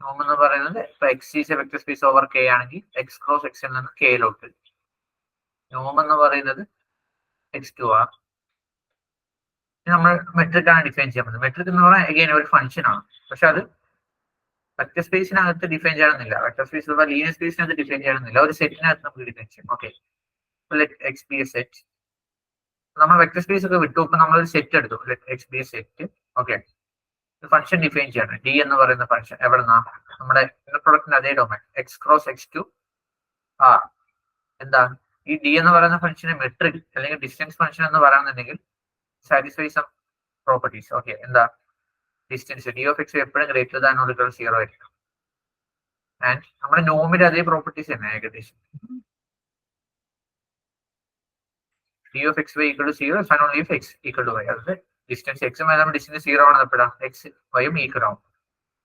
നോം എന്ന് പറയുന്നത് ഇപ്പൊ X is A vector space over K ആണെങ്കിൽ എക്സ് ക്രോസ് എക്സിൽ നിന്ന് കെയിലോട്ട്. നോം എന്ന് പറയുന്നത് x2 r. നമ്മൾ മെട്രിക് ആണ് ഡിഫൈൻ ചെയ്യാൻ പറ്റുന്നത്. മെട്രിക് എന്ന് പറഞ്ഞാൽ അഗൈൻ ഒരു ഫംഗ്ഷൻ ആണ്, പക്ഷെ അത് വെക്ടർ സ്പേസിനകത്ത് ഡിഫൈൻ ചെയ്യണമെന്നില്ല. വെക്ടർ സ്പേസ് ലീനിയർ സ്പേസിനകത്ത് ഡിഫൈൻ ചെയ്യണമെന്നില്ല, ഒരു സെറ്റിനകത്ത് നമുക്ക് ഡിഫൈൻ ചെയ്യാം. Okay, X B A set. നമ്മൾ വെക്ടർ സ്പേസ് ഒക്കെ വിട്ടു, ഇപ്പൊ നമ്മളൊരു സെറ്റ് എടുത്തു, X B A set. Okay, function define ചെയ്യണം. ഡി എന്ന് പറയുന്ന ഫംഗ്ഷൻ എവിടെന്നാ? നമ്മുടെ പ്രൊഡക്റ്റിന്റെ അതേ domain X cross x2 r. എന്താ ഈ ഡി എന്ന് പറയുന്ന ഫംഗ്ഷനെ മെട്രിക് അല്ലെങ്കിൽ ഡിസ്റ്റൻസ് ഫംഗ്ഷൻ എന്ന് പറയുന്നുണ്ടെങ്കിൽ സാറ്റിസ്ഫൈ സം പ്രോപ്പർട്ടീസ്. ഓക്കെ, എന്താ ഡിസ്റ്റൻസ് ഡി ഓഫ് എക്സ് എപ്പോഴും ഗ്രേറ്റർ ദാൻ ഓർ ഈക്വൽ 0 ആയിരിക്കും. ആൻഡ് നമ്മുടെ നോമിന്റെ അതേ പ്രോപ്പർട്ടീസ് തന്നെ ഏകദേശം. D of x y equal to 0 and only if x equal to y. അതായത് ഡിസ്റ്റൻസ് എക്സും ഡിസ്റ്റൻസ് 0 ആണെന്ന് എപ്പോഴാ? എക്സ് വൈയും ഈക്വൽ ആവും.